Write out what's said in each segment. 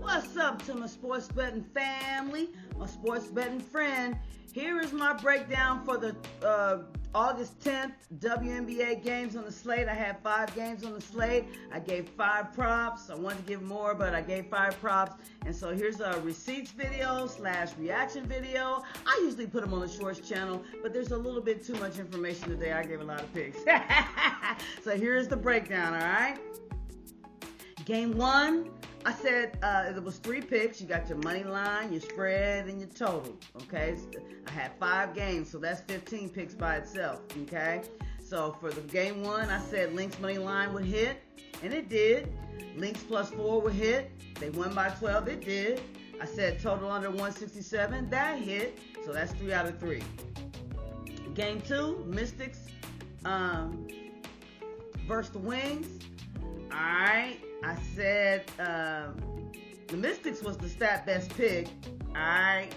What's up to my sports betting family, my sports betting friend? Here is my breakdown for the August 10th WNBA games on the slate. I had 5 games on the slate. I gave 5 props. I wanted to give more, but I gave 5 props. And so here's a receipts video / reaction video. I usually put them on the shorts channel, but there's a little bit too much information today. I gave a lot of picks. So here's the breakdown, all right? Game 1. I said it was 3 picks. You got your money line, your spread, and your total. Okay, I had 5 games, so that's 15 picks by itself. Okay, so for the game 1, I said Lynx money line would hit, and it did. Lynx +4 would hit. They won by 12. It did. I said total under 167. That hit. So that's 3 out of 3. Game 2, Mystics versus the Wings. All right. I said the Mystics was the stat best pick, alright?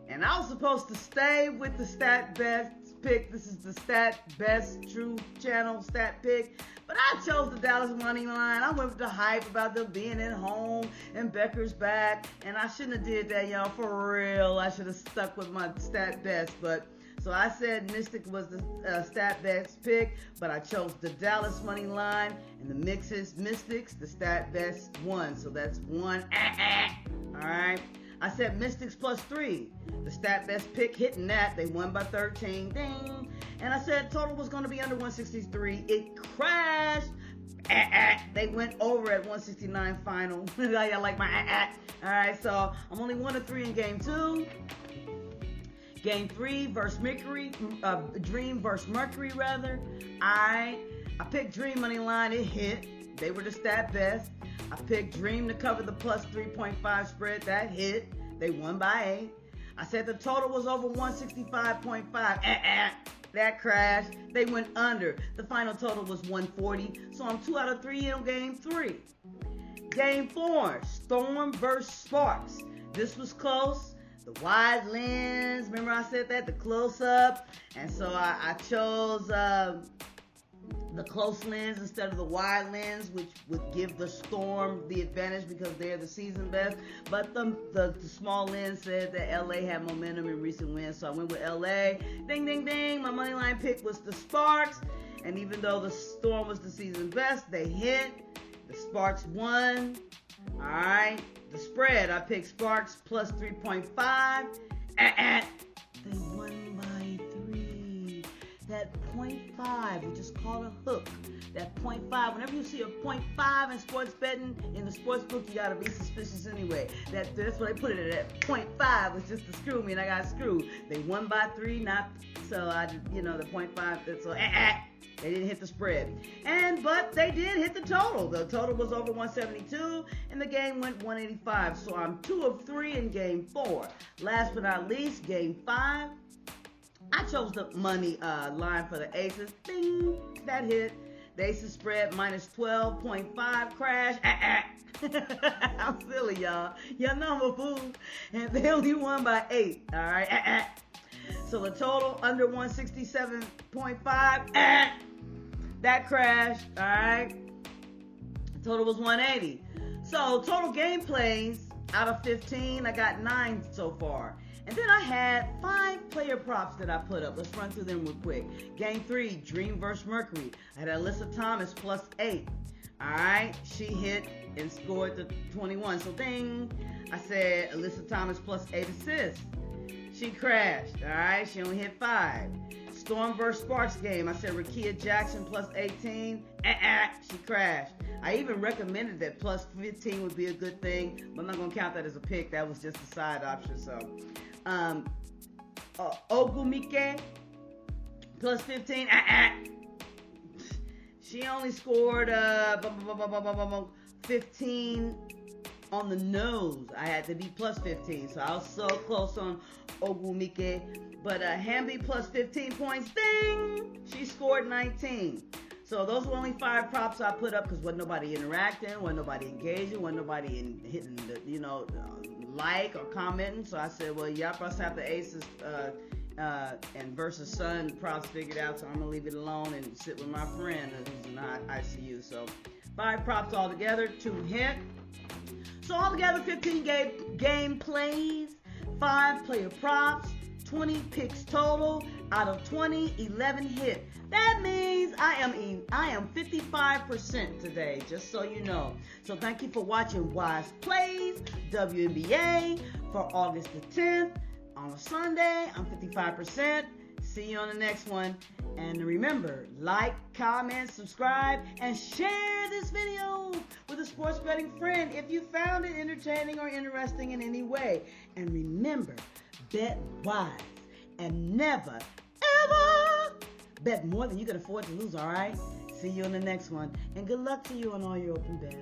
And I was supposed to stay with the stat best pick. This is the stat best true channel stat pick. But I chose the Dallas money line. I went with the hype about them being at home and Becker's back. And I shouldn't have did that, y'all, for real. I should have stuck with my stat best, but so I said Mystic was the stat best pick, but I chose the Dallas money line, and the Mystics, the stat best one. So that's 1. All right. I said Mystics +3, the stat best pick, hitting that. They won by 13. Ding. And I said total was going to be under 163. It crashed. They went over at 169 final. I like my All right. So I'm only 1 of 3 in game 2. Game 3 versus Mercury, Dream versus Mercury rather. I picked Dream money line, it hit. They were the stat best. I picked Dream to cover the +3.5 spread, that hit. They won by 8. I said the total was over 165.5. That crashed. They went under. The final total was 140. So I'm 2 out of 3 in game 3. Game 4, Storm versus Sparks. This was close. The wide lens, remember I said that, the close-up, and so I chose the close lens instead of the wide lens, which would give the Storm the advantage because they're the season best, but the small lens said that LA had momentum in recent wins, so I went with LA. Ding, ding, ding, my money line pick was the Sparks, and even though the Storm was the season best, they hit. The Sparks won. All right. The spread, I picked Sparks +3.5. They won by 3. That 0.5, we just call it a hook. That 0.5, whenever you see a 0.5 in sports betting, in the sports book, you gotta be suspicious anyway. That's what they put it at. 0.5 was just to screw me, and I got screwed. They won by 3, not so I, the 0.5. So they didn't hit the spread, but they did hit the total. The total was over 172, and the game went 185. So I'm 2 of 3 in game 4. Last but not least, game 5. I chose the money line for the Aces. Ding, that hit. The Aces spread -12.5 crash. I'm silly, y'all. Y'all know I'm a fool, and they only won by 8. All right. So the total under 167.5. That crashed. All right. The total was 180. So total game plays out of 15, I got 9 so far. And then I had 5 player props that I put up. Let's run through them real quick. Game 3, Dream versus Mercury. I had Alyssa Thomas +8. All right. She hit and scored the 21. So ding. I said Alyssa Thomas +8 assists. She crashed, all right? She only hit 5. Storm versus Sparks game. I said Rakia Jackson +18. She crashed. I even recommended that +15 would be a good thing, but I'm not going to count that as a pick. That was just a side option. So, Ogumike +15. She only scored 15 on the nose. I had to be +15, so I was so close on Ogumike. But Hamby +15 points. Ding! She scored 19. So those were only 5 props I put up because wasn't nobody interacting, wasn't nobody engaging, wasn't nobody hitting the, like or commenting. So I said, well, y'all must have the Aces and versus Sun props figured out. So I'm gonna leave it alone and sit with my friend who's in ICU. So 5 props altogether, 2 hit. So altogether, 15 game plays, 5 player props, 20 picks total. Out of 20, 11 hit. That means I am 55% today, just so you know. So thank you for watching Wise Plays WNBA for August the 10th. On a Sunday, I'm 55%. See you on the next one. And remember, like, comment, subscribe, and share this video with a sports betting friend if you found it entertaining or interesting in any way. And remember, bet wise and never, ever bet more than you can afford to lose, all right? See you on the next one. And good luck to you on all your open bets.